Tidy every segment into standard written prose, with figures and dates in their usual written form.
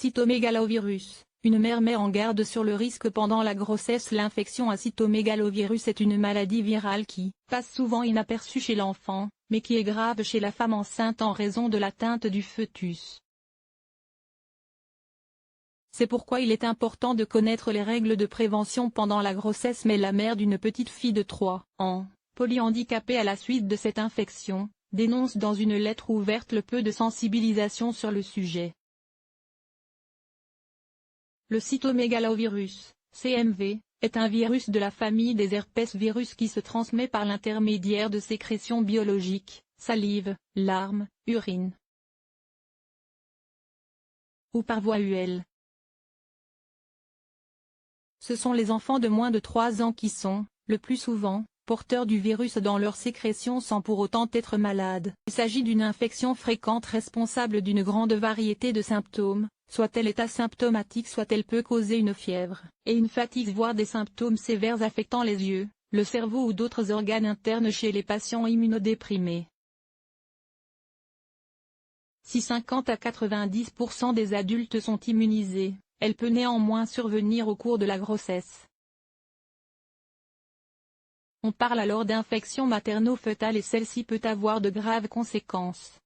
Cytomégalovirus. Une mère met en garde sur le risque pendant la grossesse. L'infection à cytomégalovirus est une maladie virale qui passe souvent inaperçue chez l'enfant, mais qui est grave chez la femme enceinte en raison de l'atteinte du fœtus. C'est pourquoi il est important de connaître les règles de prévention pendant la grossesse. Mais la mère d'une petite fille de 3 ans, polyhandicapée à la suite de cette infection, dénonce dans une lettre ouverte le peu de sensibilisation sur le sujet. Le cytomégalovirus, CMV, est un virus de la famille des herpesvirus qui se transmet par l'intermédiaire de sécrétions biologiques, salive, larmes, urine ou par voie UL. Ce sont les enfants de moins de 3 ans qui sont, le plus souvent, porteurs du virus dans leurs sécrétions sans pour autant être malades. Il s'agit d'une infection fréquente responsable d'une grande variété de symptômes, soit elle est asymptomatique, soit elle peut causer une fièvre et une fatigue, voire des symptômes sévères affectant les yeux, le cerveau ou d'autres organes internes chez les patients immunodéprimés. Si 50 à 90% des adultes sont immunisés, elle peut néanmoins survenir au cours de la grossesse. On parle alors d'infection materno-fœtale et celle-ci peut avoir de graves conséquences.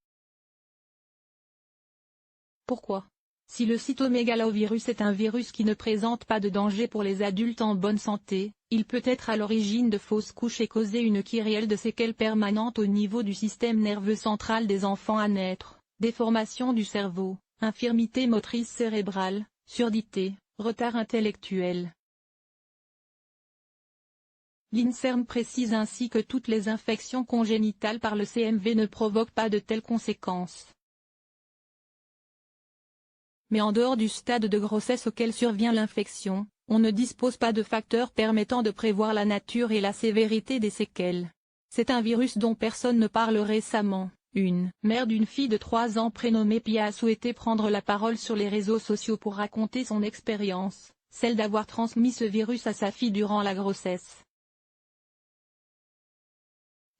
Pourquoi ? Si le cytomégalovirus est un virus qui ne présente pas de danger pour les adultes en bonne santé, il peut être à l'origine de fausses couches et causer une kyrielle de séquelles permanentes au niveau du système nerveux central des enfants à naître, déformation du cerveau, infirmité motrice cérébrale, surdité, retard intellectuel. L'INSERM précise ainsi que toutes les infections congénitales par le CMV ne provoquent pas de telles conséquences. Mais en dehors du stade de grossesse auquel survient l'infection, on ne dispose pas de facteurs permettant de prévoir la nature et la sévérité des séquelles. C'est un virus dont personne ne parle récemment. Une mère d'une fille de 3 ans prénommée Pia a souhaité prendre la parole sur les réseaux sociaux pour raconter son expérience, celle d'avoir transmis ce virus à sa fille durant la grossesse.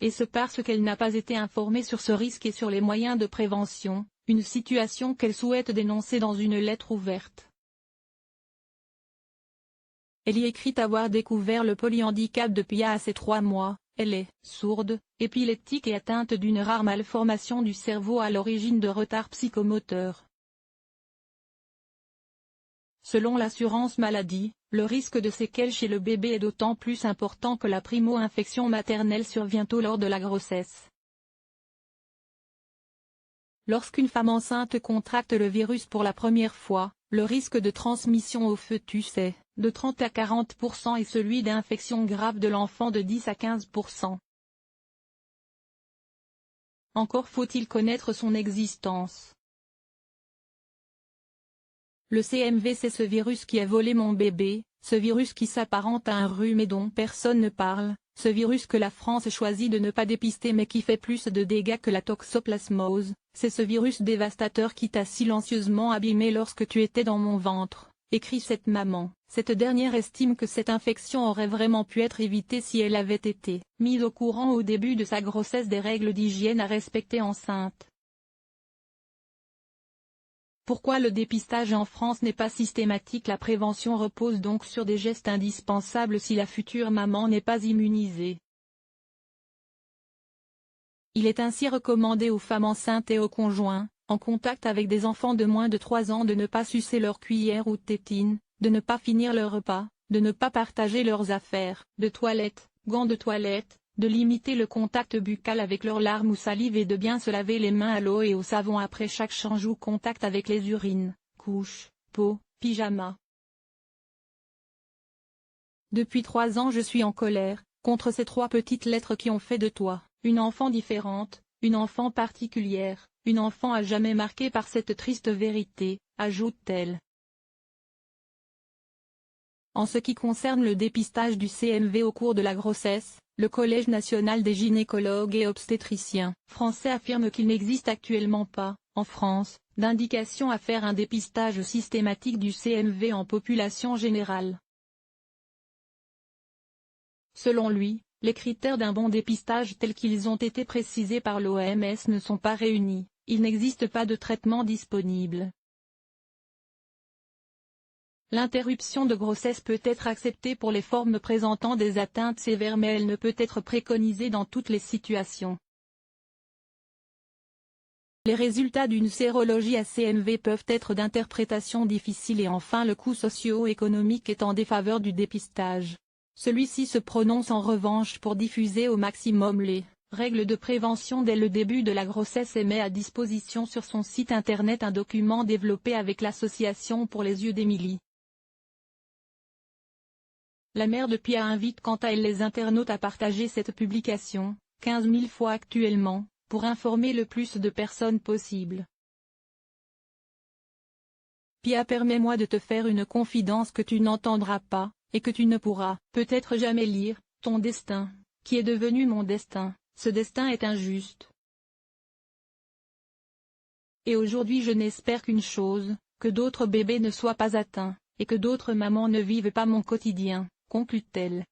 Et ce parce qu'elle n'a pas été informée sur ce risque et sur les moyens de prévention, une situation qu'elle souhaite dénoncer dans une lettre ouverte. Elle y écrit avoir découvert le polyhandicap de Pia à ses 3 mois, elle est sourde, épileptique et atteinte d'une rare malformation du cerveau à l'origine de retards psychomoteurs. Selon l'assurance maladie, le risque de séquelles chez le bébé est d'autant plus important que la primo-infection maternelle survient tôt lors de la grossesse. Lorsqu'une femme enceinte contracte le virus pour la première fois, le risque de transmission au fœtus est de 30 à 40% et celui d'infection grave de l'enfant de 10 à 15%. Encore faut-il connaître son existence. Le CMV, c'est ce virus qui a volé mon bébé, ce virus qui s'apparente à un rhume et dont personne ne parle, ce virus que la France choisit de ne pas dépister mais qui fait plus de dégâts que la toxoplasmose, c'est ce virus dévastateur qui t'a silencieusement abîmé lorsque tu étais dans mon ventre, écrit cette maman. Cette dernière estime que cette infection aurait vraiment pu être évitée si elle avait été mise au courant au début de sa grossesse des règles d'hygiène à respecter enceinte. Pourquoi le dépistage en France n'est pas systématique? La prévention repose donc sur des gestes indispensables si la future maman n'est pas immunisée. Il est ainsi recommandé aux femmes enceintes et aux conjoints, en contact avec des enfants de moins de 3 ans, de ne pas sucer leur cuillère ou tétine, de ne pas finir leur repas, de ne pas partager leurs affaires de toilette, gants de toilette, de limiter le contact buccal avec leurs larmes ou salive et de bien se laver les mains à l'eau et au savon après chaque change ou contact avec les urines, couches, peau, pyjama. Depuis 3 ans je suis en colère, contre ces 3 petites lettres qui ont fait de toi une enfant différente, une enfant particulière, une enfant à jamais marquée par cette triste vérité, ajoute-t-elle. En ce qui concerne le dépistage du CMV au cours de la grossesse, le Collège national des gynécologues et obstétriciens français affirme qu'il n'existe actuellement pas, en France, d'indication à faire un dépistage systématique du CMV en population générale. Selon lui, les critères d'un bon dépistage tels qu'ils ont été précisés par l'OMS ne sont pas réunis, il n'existe pas de traitement disponible. L'interruption de grossesse peut être acceptée pour les formes présentant des atteintes sévères mais elle ne peut être préconisée dans toutes les situations. Les résultats d'une sérologie à CMV peuvent être d'interprétation difficile et enfin le coût socio-économique est en défaveur du dépistage. Celui-ci se prononce en revanche pour diffuser au maximum les règles de prévention dès le début de la grossesse et met à disposition sur son site internet un document développé avec l'Association pour les yeux d'Émilie. La mère de Pia invite quant à elle les internautes à partager cette publication, 15 000 fois actuellement, pour informer le plus de personnes possible. Pia, permets-moi de te faire une confidence que tu n'entendras pas, et que tu ne pourras peut-être jamais lire, ton destin, qui est devenu mon destin, ce destin est injuste. Et aujourd'hui je n'espère qu'une chose, que d'autres bébés ne soient pas atteints, et que d'autres mamans ne vivent pas mon quotidien, conclut-elle.